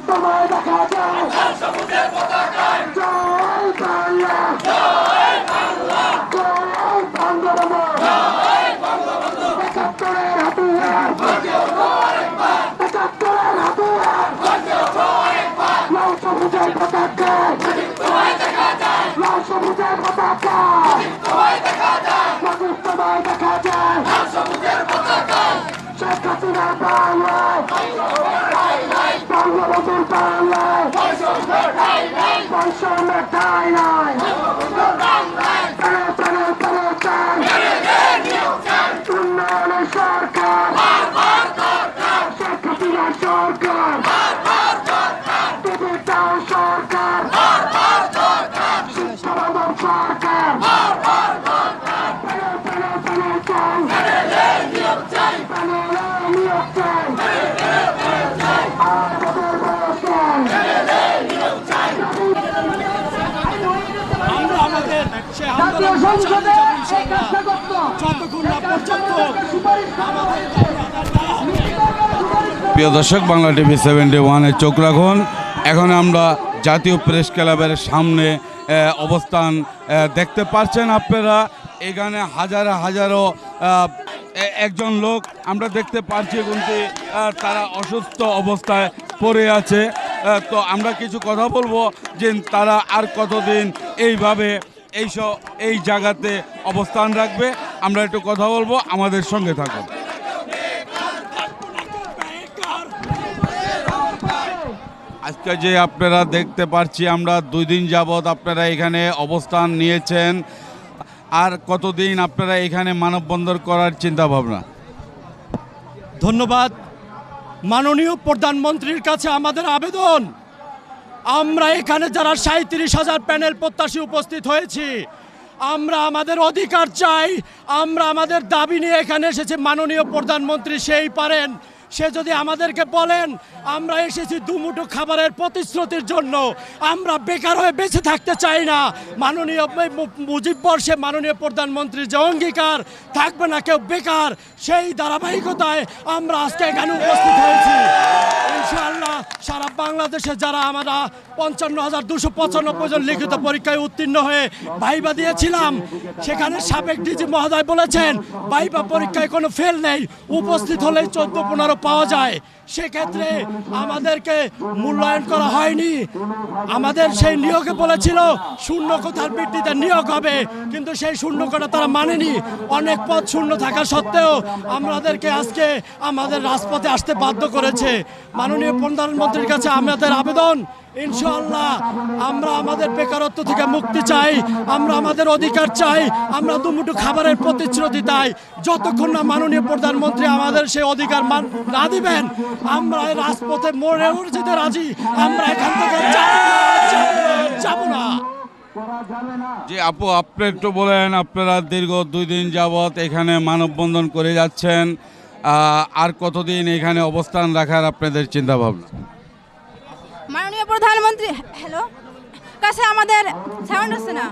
তোমায় দেখা যায় সবুজের পতাকায় জয় বাংলা জয় বাংলা জয় বঙ্গবন্ধু জয় বঙ্গবন্ধু ৭১-এর হাতিয়ার গর্জে ওঠো আরেকবার ৭১-এর হাতিয়ার গর্জে ওঠো আরেকবার লাল সবুজের পতাকায় তোমায় দেখা যায় লাল সবুজের পতাকায় তোমায় দেখা যায় তোমায় দেখা যায় লাল সবুজের পতাকায় শেখ হাসিনার বাংলায় বঙ্গবন্ধুর বাংলায় বৈষম্যের ঠাঁই নাই উন্নয়নের সরকার শেখ হাসিনার সরকার বিজেপির সরকার শিক্ষাবান্ধব সরকার নিয়োগ চাই প্রিয় দর্শক, বাংলা টিভি 71-এ চোখ রাখুন। এখন আমরা জাতীয় প্রেস ক্লাবের সামনে অবস্থান দেখতে পাচ্ছেন আপনারা। এখানে হাজারো হাজারো একজন লোক আমরা দেখতে পাচ্ছি, কিন্তু তারা অসুস্থ অবস্থায় পড়ে আছে। তো আমরা কিছু কথা বলবো যে তারা আর কতদিন এইভাবে এই জায়গাতে অবস্থান রাখবে। আমরা একটু কথা বলবো, আমাদের সঙ্গে থাকুন। আজকে যে আপনারা দেখতে পাচ্ছি, আমরা 2 দিন যাবৎ আপনারা এখানে অবস্থান নিয়েছেন। আর কতদিন আপনারা এখানে মানববন্ধন করার চিন্তা ভাবনা? ধন্যবাদ। মাননীয় প্রধানমন্ত্রীর কাছে আমাদের আবেদন, আমরা এখানে যারা 37,000 প্যানেল প্রত্যাশী উপস্থিত হয়েছি, আমরা আমাদের অধিকার চাই। আমরা আমাদের দাবি নিয়ে এখানে এসেছি। মাননীয় প্রধানমন্ত্রী সেই পারেন, সে যদি আমাদেরকে বলেন আমরা এসেছি দুমুঠো খাবারের প্রতিশ্রুতির জন্য, আমরা বেকার হয়ে বেঁচে থাকতে চাই না। মাননীয় মুজিব বর্ষে মাননীয় প্রধানমন্ত্রীর যে অঙ্গীকার, থাকবে না কেউ বেকার, সেই ধারাবাহিকতায় আমরা আজকে এখানে উপস্থিত হয়েছি। ইনশাআল্লাহ সারা বাংলাদেশে যারা আমরা 55,295 জন লিখিত পরীক্ষায় উত্তীর্ণ হয়ে ভাইবা দিয়েছিলাম, সেখানে সাবেক ডিজি মহোদয় বলেছেন ভাইবা পরীক্ষায় কোনো ফেল নেই, উপস্থিত হলেই 14-15 পাওয়া যায়। সেক্ষেত্রে আমাদেরকে মূল্যায়ন করা হয়নি। আমাদের সেই নিয়োগে বলেছিল শূন্য কোঠার ভিত্তিতে নিয়োগ হবে, কিন্তু সেই শূন্য কোঠা তারা মানেনি। অনেক পদ শূন্য থাকা সত্ত্বেও আমাদেরকে আজকে আমাদের রাজপথে আসতে বাধ্য করেছে। মাননীয় প্রধানমন্ত্রীর কাছে আমাদের আবেদন, ইনশাআল্লাহ আমরা আমাদের বেকারত্ব থেকে মুক্তি চাই, আমরা আমাদের অধিকার চাই, আমরা দুমুঠো খাবারের প্রতিশ্রুতি চাই। যতক্ষণ না মাননীয় প্রধানমন্ত্রী আমাদের সেই অধিকার না দিবেন, আমরা রাজপথে মরে যেতে রাজি। আমরা এখান থেকে যাব না। যে আপু, আপনি একটু বলেন, আপনারা দীর্ঘ 2 দিন যাবৎ এখানে মানববন্ধন করে যাচ্ছেন, আর কতদিন এখানে অবস্থান রাখার আপনাদের চিন্তা ভাবনা? মাননীয় প্রধানমন্ত্রী কাছে আমাদের সাউন্ড হচ্ছে না,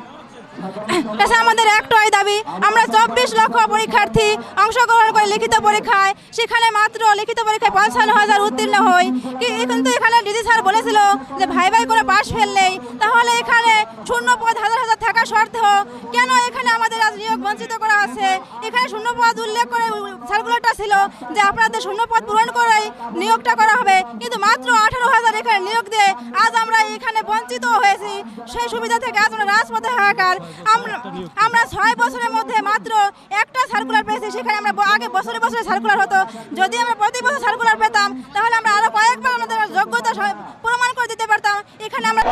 কাছে আমাদের একটাই দাবি, আমরা 24 লক্ষ পরীক্ষার্থী অংশগ্রহণ করে লিখিত পরীক্ষায়, সেখানে মাত্র লিখিত পরীক্ষায় 55,000 উত্তীর্ণ হই। কিন্তু এখানে ডিজি স্যার বলেছিল যে ভাই করে পাশ ফেল নেই, তাহলে এখানে শূন্য পদ হাজার হাজার থাকা সত্ত্বেও কেন এখানে আমাদের আজ নিয়োগ বঞ্চিত করা আছে? এখানে শূন্য পদ উল্লেখ করে সার্কুলারটা ছিল যে আপনাদের শূন্য পদ পূরণ করেই নিয়োগটা করা হবে, কিন্তু মাত্র 18,000 এখানে নিয়োগ দিয়ে আজ আমরা এখানে বঞ্চিত হয়েছি। সেই সুবিধা থেকে আজ আমরা রাজপথে হাহাকার। আমরা 6 বছরের মধ্যে মাত্র একটা সার্কুলার পেয়েছি, সেখানে আমরা আগে বছরে বছরে সার্কুলার হতো। যদি আমরা প্রতি বছর সার্কুলার পেতাম, তাহলে আমরা আরো কয়েকবার আমাদের যোগ্যতা প্রমাণ করে দিতে পারতাম। এখানে আমরা